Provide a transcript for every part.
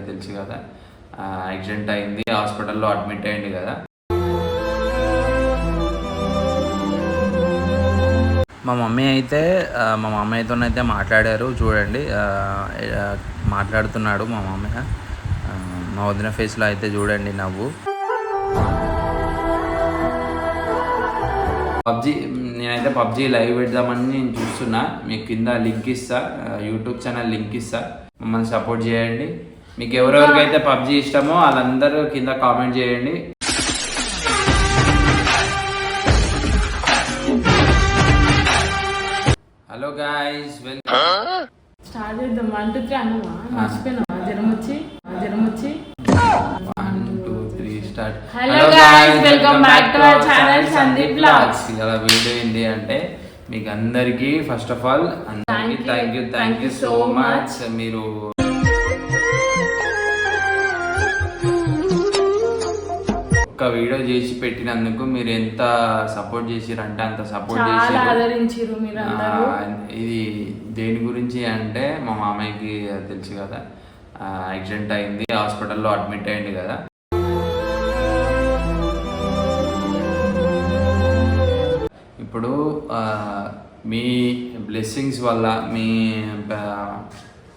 తెలుసు కదా, యాక్సిడెంట్ అయింది, హాస్పిటల్లో అడ్మిట్ అయ్యింది కదా. మా మామయ్యతోనైతే మాట్లాడారు చూడండి, మాట్లాడుతున్నాడు మా మామయ్య. మా వదిన ఫేస్లో అయితే చూడండి నవ్వు. నేనైతే పబ్జీ లైవ్ పెడదామని నేను చూస్తున్నా. మీకు కింద లింక్ ఇస్తా, యూట్యూబ్ ఛానల్ లింక్ ఇస్తా, మమ్మల్ని సపోర్ట్ చేయండి. మీకు ఎవరెవరికైతే పబ్జీ ఇష్టమో వాళ్ళందరూ కింద కామెంట్ చేయండి. Hello guys, welcome. స్టార్ట్ చేద్దాం. 1 2 3 అన్నమా మర్చిపోయినా? జ్వరం వచ్చి 1 2 3 start. Hello guys, welcome back to our channel Sandeep vlogs. ఇలా వీడియో ఏంటి అంటే మీకు అందరికీ ఫస్ట్ ఆఫ్ ఆల్ అందరికీ థ్యాంక్ యూ సో మచ్. మీరు ఒక వీడియో చేసి పెట్టినందుకు మీరు ఎంత సపోర్ట్ చేసిరంటే అంత సపోర్ట్ చేసి. ఇది దేని గురించి అంటే మా మామయ్యకి తెలుసు కదా, యాక్సిడెంట్ అయింది, హాస్పిటల్లో అడ్మిట్ అయ్యింది కదా. ఇప్పుడు మీ బ్లెస్సింగ్స్ వల్ల, మీ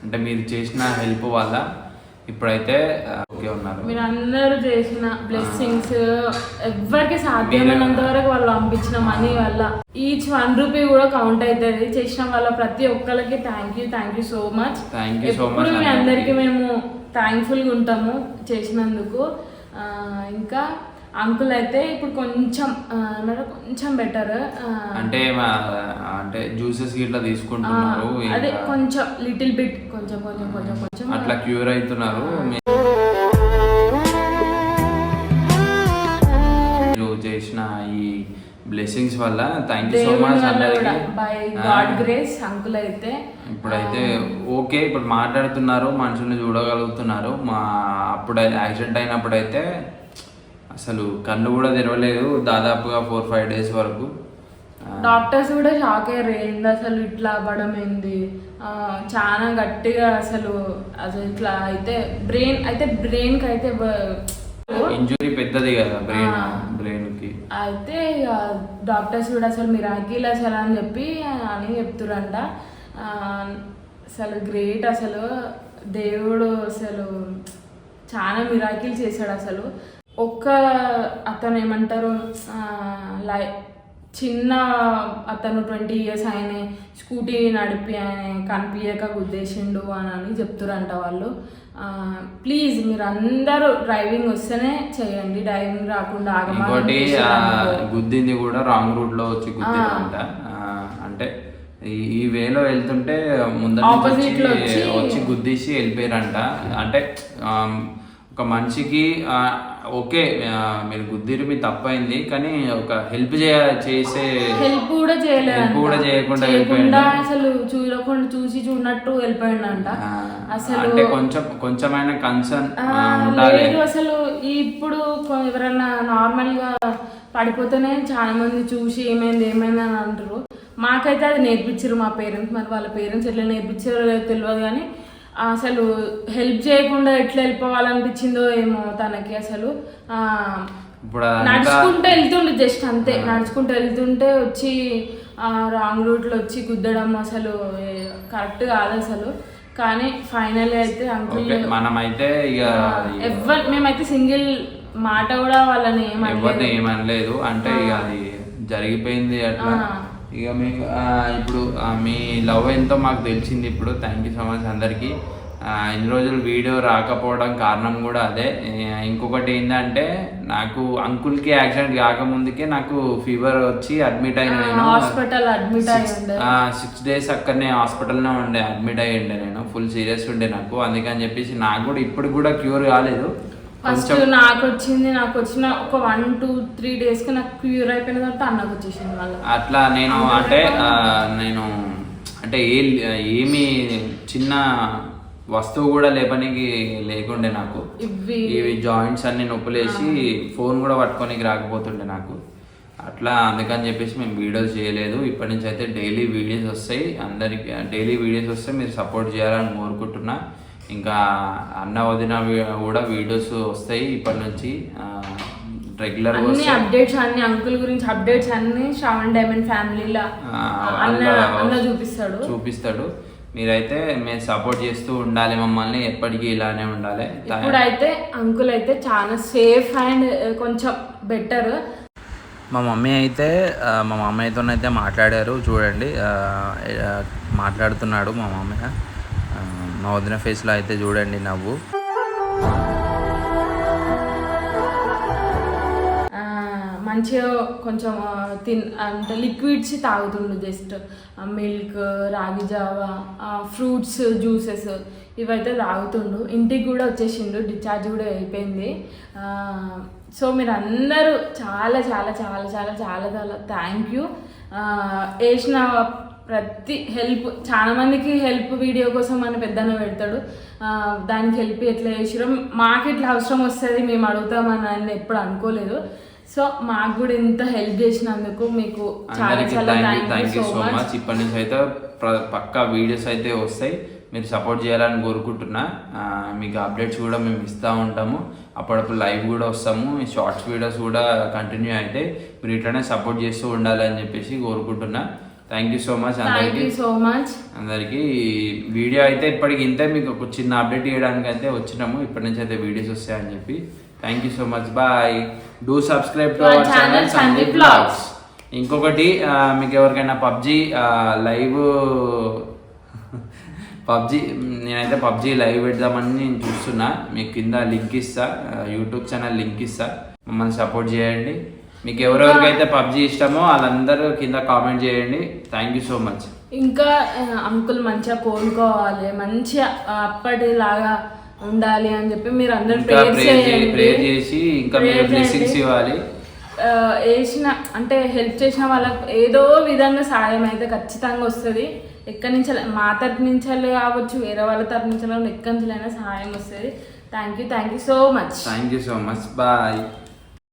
అంటే మీరు చేసిన హెల్ప్ వల్ల ఇప్పుడైతే ఓకే ఉన్నారు. మీరు అందరూ చేసిన బ్లెస్సింగ్స్, ఎవరికి సాధ్యమైనంత వరకు వాళ్ళు పంపించిన మనీ వల్ల ఈచ్ 1 రూపీ కూడా కౌంట్ అవుతుంది. చేసిన వాళ్ళ ప్రతి ఒక్కరికి థ్యాంక్ యూ సో మచ్. ఎప్పుడు మీ అందరికి మేము థ్యాంక్ఫుల్గా ఉంటాము చేసినందుకు. ఇంకా అంకుల్ అయితే ఇప్పుడు కొంచెం బెటర్, అంటే జ్యూసెస్ ఇట్లా తీసుకుంటున్నారు, అదే కొంచెం లిటిల్ బిట్ కొంచెం అట్లా క్యూర్ అవుతున్నారు. మీరు చేసిన ఈ బ్లెస్సింగ్స్ వల్ల థ్యాంక్ యూ సో మచ్ అందరికీ. బై గాడ్ గ్రేస్ అంకుల్ అయితే ఇప్పుడైతే ఓకే, ఇప్పుడు మాట్లాడుతున్నారు, మనుషుల్ని చూడగలుగుతున్నారు. అప్పుడు యాక్సిడెంట్ అయినప్పుడైతే అసలు కన్ను కూడా తెరవలేదు దాదాపుగా 4-5 డేస్ వరకు. డాక్టర్స్ కూడా షాక్ అయ్యారు, ఏంది అసలు ఇట్లా అవ్వడం ఏంది, చాలా గట్టిగా అసలు ఇట్లా అయితే బ్రెయిన్ కి అయితే ఇంజురీ పెద్దది కదా బ్రెయిన్ కి. అయితే డాక్టర్స్ కూడా అసలు మిరాకిల్ అసలు అని చెప్తురంట. అసలు గ్రేట్, అసలు దేవుడు అసలు చాలా మిరాకిల్ చేశాడు. అసలు అతను ఏమంటారు, చిన్న అతను 20 years ఆయన స్కూటీ నడిపి ఆయన కనిపించక గుద్దేసిండు అని చెప్తురంట వాళ్ళు. ప్లీజ్ మీరు అందరూ డ్రైవింగ్ వస్తేనే చేయండి, డ్రైవింగ్ రాకుండా గుద్దింది కూడా రాంగ్ రూట్ లో వచ్చి గుద్దిందంట. అంటే ఈ వేలో వెళ్తుంటే ముందర వచ్చి గుద్దేసి వెళ్ళిపోయారంట. అంటే ఒక మనిషికి ఓకే మీరు గుద్దిరి మీ తప్పైంది, కానీ ఒక హెల్ప్ కూడా చేయకుండా అసలు చూసినట్టు వెళ్ళిపోయిందంట. అసలు కొంచెమైనా కన్సర్న్ లేదు. అసలు ఇప్పుడు ఎవరైనా నార్మల్ గా పడిపోతేనే చాలా మంది చూసి ఏమైంది అని అంటారు. మాకైతే అది నేర్పించారు మా పేరెంట్స్, మరి వాళ్ళ పేరెంట్స్ ఎట్లా నేర్పించారో తెలియదు, కానీ అసలు హెల్ప్ చేయకుండా ఎట్లా వెళ్ళిపోవాలనిపించిందో ఏమో తనకి. అసలు నడుచుకుంటూ వెళ్తుండే, జస్ట్ అంతే నడుచుకుంటూ వెళ్తుంటే వచ్చి రాంగ్ రూట్ లో వచ్చి గుద్దడం అసలు కరెక్ట్ కాదు అసలు. కానీ ఫైనల్ అయితే అంకుల్ మనమైతే మేమైతే సింగిల్ మాట కూడా వాళ్ళని ఏమనలేదు. అంటే ఇక అది జరిగిపోయింది అట్లా. ఇక మీకు ఇప్పుడు మీ లవ్ ఎంతో మాకు తెలిసింది ఇప్పుడు. థ్యాంక్ యూ సో మచ్ అందరికీ. ఇన్ని రోజులు వీడియో రాకపోవడం కారణం కూడా అదే. ఇంకొకటి ఏంటంటే నాకు అంకుల్కి యాక్సిడెంట్ కాకముందుకే నాకు ఫీవర్ వచ్చి అడ్మిట్ అయిన, నేను 6 days అక్కడనే హాస్పిటల్నే అడ్మిట్ అయ్యి ఉండే. నేను ఫుల్ సీరియస్ ఉండే నాకు, అందుకని చెప్పేసి నాకు కూడా ఇప్పుడు కూడా క్యూర్ కాలేదు. ఫస్ట్ నాకు వచ్చిన ఒక 1-2-3 days కి నాకు క్యూర్ అయిపోయిన తర్వాత అన్నకు వచ్చేసింది మళ్ళీ. అట్లా నేను అంటే ఏమి చిన్న వస్తువు కూడా లేకుండే నాకు. ఇవి జాయింట్స్ అన్ని నొప్పులేసి ఫోన్ కూడా పట్టుకోనికి రాకపోతుండే నాకు. అట్లా అందుకని చెప్పేసి మేము వీడియోస్ చేయలేదు. ఇప్పటి నుంచి అయితే డైలీ వీడియోస్ వస్తాయి, అందరికి డైలీ వీడియోస్ వస్తే మీరు సపోర్ట్ చేయాలని కోరుకుంటున్నా. ఇంకా అన్న వదిన కూడా వీడియోస్ వస్తాయి ఇప్పటి నుంచి రెగ్యులర్ అన్ని అప్డేట్స్, అన్ని అంకుల్ గురించి అప్డేట్స్ అన్ని శ్రావణ్ డైమండ్ ఫ్యామిలీలో అన్న చూపిస్తాడు. మీరైతే మేము సపోర్ట్ చేస్తూ ఉండాలి, మమ్మల్ని ఎప్పటికీ ఇలానే ఉండాలి. ఇప్పుడైతే అంకుల్ అయితే చాలా సేఫ్ అండ్ కొంచెం బెటర్. మా మమ్మీ అయితే మాట్లాడారు చూడండి, మాట్లాడుతున్నాడు మా మామయ్య. మా వదిన ఫేస్లో అయితే చూడండి నవ్వు. మంచిగా కొంచెం అంటే లిక్విడ్స్ తాగుతుండు, జస్ట్ మిల్క్, రాగి జావా, ఫ్రూట్స్ జ్యూసెస్ ఇవైతే తాగుతుండు. ఇంటికి కూడా వచ్చేసిండు, డిశ్చార్జ్ కూడా అయిపోయింది. సో మీరు అందరూ చాలా చాలా చాలా చాలా చాలా చాలా థ్యాంక్ యూ. వేసిన ప్రతి హెల్ప్, చాలా మందికి హెల్ప్ వీడియో కోసం మన పెద్దన్న పెడతాడు, దానికి హెల్ప్ ఎట్లా చేసిరో మాకు ఎట్లా అవసరం వస్తుంది మేము అడుగుతామని ఎప్పుడు అనుకోలేదు. సో మాకు కూడా ఇంత హెల్ప్ చేసినందుకు మీకు చాలా చాలా థ్యాంక్ యూ సో మచ్. ఇప్పటి నుంచి అయితే పక్కా వీడియోస్ అయితే వస్తాయి, మీరు సపోర్ట్ చేయాలని కోరుకుంటున్నా. మీకు అప్డేట్స్ కూడా మేము ఇస్తూ ఉంటాము, అప్పుడప్పుడు లైవ్ కూడా వస్తాము, షార్ట్స్ వీడియోస్ కూడా కంటిన్యూ అయితే మీరు ఇట్లనే సపోర్ట్ చేస్తూ ఉండాలి అని చెప్పేసి కోరుకుంటున్నా. థ్యాంక్ యూ సో మచ్ అందరికీ. వీడియో అయితే ఇప్పటికి ఇంతే, మీకు ఒక చిన్న అప్డేట్ ఇవ్వడానికి అయితే వచ్చినాము. ఇప్పటి నుంచి అయితే వీడియోస్ వస్తాయని చెప్పి. Thank you so much, bye. Do subscribe to our channel Sandeep vlogs. ఇంకొకటి, మీకు ఎవరికైనా నేనైతే పబ్జీ లైవ్ పెడదామని నేను చూస్తున్నా. మీకు కింద లింక్ ఇస్తా, యూట్యూబ్ ఛానల్ లింక్ ఇస్తా, మమ్మల్ని సపోర్ట్ చేయండి. మీకు ఎవరెవరికైతే పబ్జీ ఇష్టమో వాళ్ళందరూ కింద కామెంట్ చేయండి. Thank you so much. ఇంకా అంకుల్ మంచిగా కోలుకోవాలి, మంచిగా అప్పటిలాగా ఉండాలి అని చెప్పి మీరు అందరూ ప్రేయర్ చేసి ఇంకా మీరు బ్లెస్సింగ్స్ ఇవ్వాలి. అంటే హెల్ప్ చేసిన వాళ్ళకి ఏదో విధంగా సాయం అయితే ఖచ్చితంగా వస్తుంది. ఎక్కడి నుంచి, మా తరపు నుంచి కావచ్చు, వేరే వాళ్ళ తరపు నుంచి ఎక్కడి నుంచైనా సహాయం వస్తుంది. Thank you so much. Bye.